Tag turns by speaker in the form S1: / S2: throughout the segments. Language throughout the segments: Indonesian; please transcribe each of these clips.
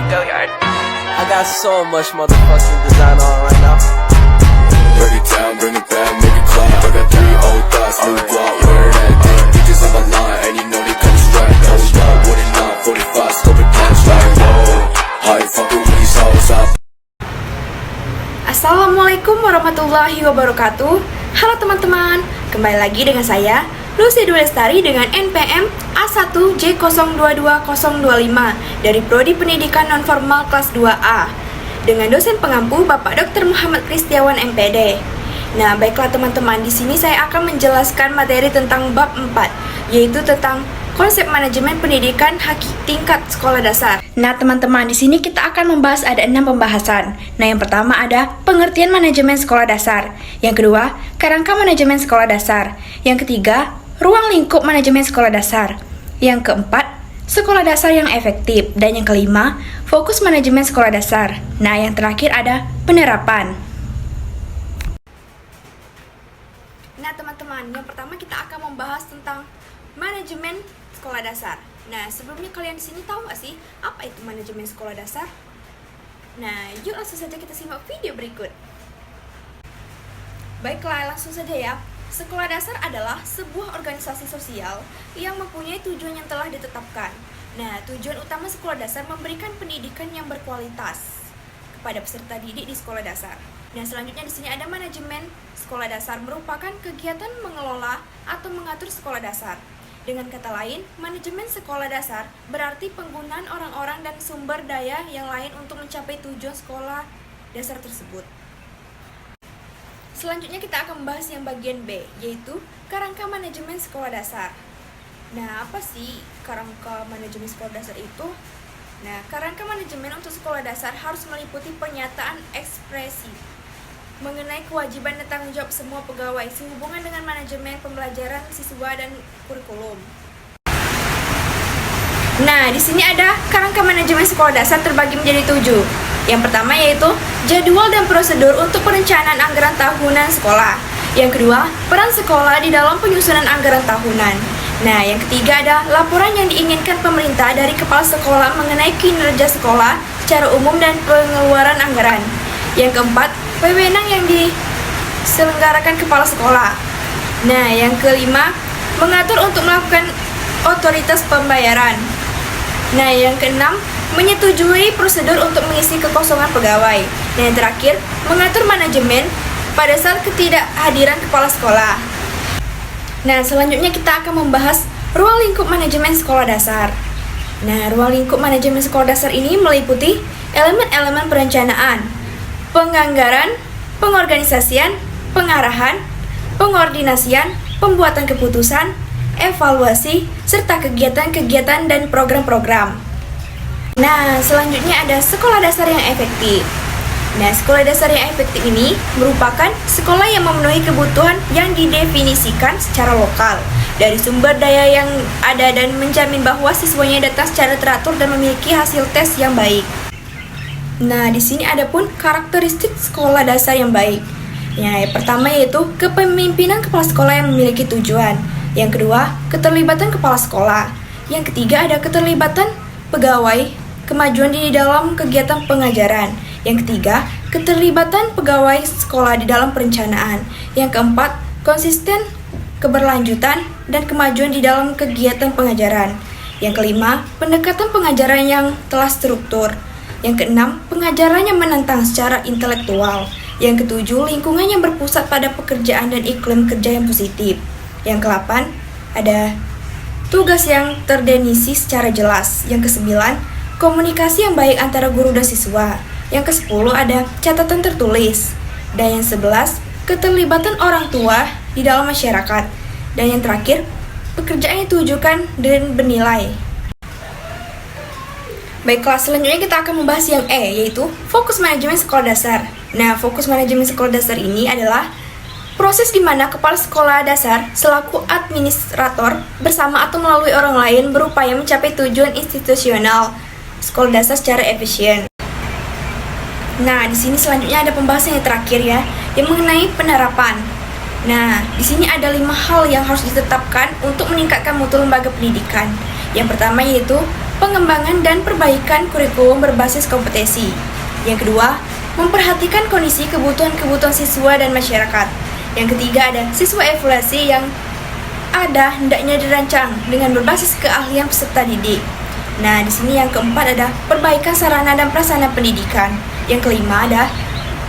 S1: Go yard. I got so much motherfucking design on right now.
S2: Break it down, bring it back, make it clap. I got 3 old thoughts, new guap, wear that thing. Bitches on my line, and you know they come strapped. Hold up, what it not, 45, scope it cash like whoa. How you fucking with these hoes up?
S3: Assalamualaikum warahmatullahi wabarakatuh. Halo teman-teman, kembali lagi dengan saya Lucy Dwi Lestari dengan NPM A1J022025 dari Prodi Pendidikan Nonformal kelas 2A dengan dosen pengampu Bapak Dr. Muhammad Kristiawan MPD. Nah, baiklah teman-teman, di sini saya akan menjelaskan materi tentang bab 4, yaitu tentang konsep manajemen pendidikan tingkat sekolah dasar. Nah, teman-teman, di sini kita akan membahas ada 6 pembahasan. Nah, yang pertama ada pengertian manajemen sekolah dasar. Yang kedua, kerangka manajemen sekolah dasar. Yang ketiga, ruang lingkup manajemen sekolah dasar. Yang keempat, sekolah dasar yang efektif. Dan yang kelima, fokus manajemen sekolah dasar. Nah, yang terakhir ada penerapan. Nah, teman-teman, yang pertama kita akan membahas tentang manajemen sekolah dasar. Nah, sebelumnya kalian di sini tahu nggak sih apa itu manajemen sekolah dasar? Nah, yuk langsung saja kita simak video berikut. Baiklah, langsung saja ya. Sekolah dasar adalah sebuah organisasi sosial yang mempunyai tujuan yang telah ditetapkan. Nah, tujuan utama sekolah dasar memberikan pendidikan yang berkualitas kepada peserta didik di sekolah dasar. Nah, selanjutnya di sini ada manajemen sekolah dasar merupakan kegiatan mengelola atau mengatur sekolah dasar. Dengan kata lain, manajemen sekolah dasar berarti penggunaan orang-orang dan sumber daya yang lain untuk mencapai tujuan sekolah dasar tersebut. Selanjutnya kita akan membahas yang bagian B, yaitu kerangka manajemen sekolah dasar. Nah, apa sih kerangka manajemen sekolah dasar itu? Nah, kerangka manajemen untuk sekolah dasar harus meliputi pernyataan ekspresi mengenai kewajiban dan tanggung jawab semua pegawai sehubungan dengan manajemen pembelajaran siswa dan kurikulum. Nah, di sini ada kerangka manajemen sekolah dasar terbagi menjadi 7. Yang pertama yaitu jadwal dan prosedur untuk perencanaan anggaran tahunan sekolah. Yang kedua, peran sekolah di dalam penyusunan anggaran tahunan. Nah, yang ketiga ada laporan yang diinginkan pemerintah dari kepala sekolah mengenai kinerja sekolah secara umum dan pengeluaran anggaran. Yang keempat, wewenang yang diselenggarakan kepala sekolah. Nah, yang kelima, mengatur untuk melakukan otoritas pembayaran. Nah, yang keenam, menyetujui prosedur untuk mengisi kekosongan pegawai. Dan yang terakhir, mengatur manajemen pada saat ketidakhadiran kepala sekolah. Nah, selanjutnya kita akan membahas ruang lingkup manajemen sekolah dasar. Nah, ruang lingkup manajemen sekolah dasar ini meliputi elemen-elemen perencanaan, penganggaran, pengorganisasian, pengarahan, pengordinasian, pembuatan keputusan, evaluasi, serta kegiatan-kegiatan dan program-program. Nah, selanjutnya ada sekolah dasar yang efektif. Nah, sekolah dasar yang efektif ini merupakan sekolah yang memenuhi kebutuhan yang didefinisikan secara lokal dari sumber daya yang ada dan menjamin bahwa siswanya datang secara teratur dan memiliki hasil tes yang baik. Nah, di sini ada pun karakteristik sekolah dasar yang baik. Yang pertama yaitu kepemimpinan kepala sekolah yang memiliki tujuan. Yang kedua, keterlibatan kepala sekolah. Yang ketiga ada keterlibatan pegawai, kemajuan di dalam kegiatan pengajaran. Yang ketiga, keterlibatan pegawai sekolah di dalam perencanaan. Yang keempat, konsisten, keberlanjutan, dan kemajuan di dalam kegiatan pengajaran. Yang kelima, pendekatan pengajaran yang telah struktur. Yang keenam, pengajaran yang menantang secara intelektual. Yang ketujuh, lingkungan yang berpusat pada pekerjaan dan iklim kerja yang positif. Yang ke-8, ada tugas yang terdefinisi secara jelas. Yang ke-9, komunikasi yang baik antara guru dan siswa. Yang ke-10, ada catatan tertulis. Dan yang 11, keterlibatan orang tua di dalam masyarakat. Dan yang terakhir, pekerjaan yang ditujukan dan bernilai. Baiklah, selanjutnya kita akan membahas yang E, yaitu fokus manajemen sekolah dasar. Nah, fokus manajemen sekolah dasar ini adalah proses di mana kepala sekolah dasar selaku administrator bersama atau melalui orang lain berupaya mencapai tujuan institusional sekolah dasar secara efisien. Nah, di sini selanjutnya ada pembahasan yang terakhir ya, yang mengenai penerapan. Nah, di sini ada 5 hal yang harus ditetapkan untuk meningkatkan mutu lembaga pendidikan. Yang pertama yaitu pengembangan dan perbaikan kurikulum berbasis kompetensi. Yang kedua, memperhatikan kondisi kebutuhan-kebutuhan siswa dan masyarakat. Yang ketiga ada siswa evaluasi yang ada hendaknya dirancang dengan berbasis keahlian peserta didik. Nah, di sini yang keempat ada perbaikan sarana dan prasarana pendidikan. Yang kelima ada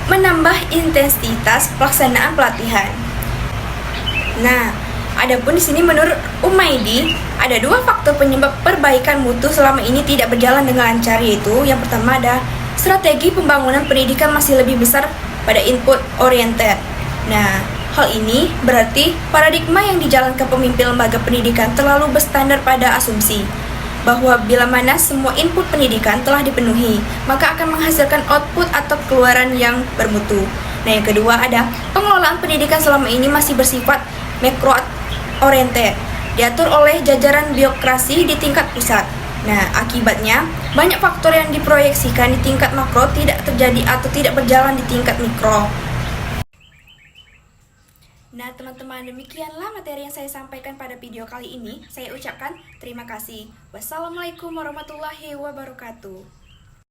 S3: menambah intensitas pelaksanaan pelatihan. Nah, adapun di sini menurut Umaidi ada dua faktor penyebab perbaikan mutu selama ini tidak berjalan dengan lancar, yaitu yang pertama ada strategi pembangunan pendidikan masih lebih besar pada input oriented. Nah, hal ini berarti paradigma yang dijalankan pemimpin lembaga pendidikan terlalu berstandar pada asumsi bahwa bila mana semua input pendidikan telah dipenuhi, maka akan menghasilkan output atau keluaran yang bermutu. Nah, yang kedua ada pengelolaan pendidikan selama ini masih bersifat macro oriented, diatur oleh jajaran birokrasi di tingkat pusat. Nah, akibatnya banyak faktor yang diproyeksikan di tingkat makro tidak terjadi atau tidak berjalan di tingkat mikro. Nah, teman-teman, demikianlah materi yang saya sampaikan pada video kali ini. Saya ucapkan terima kasih. Wassalamualaikum warahmatullahi wabarakatuh.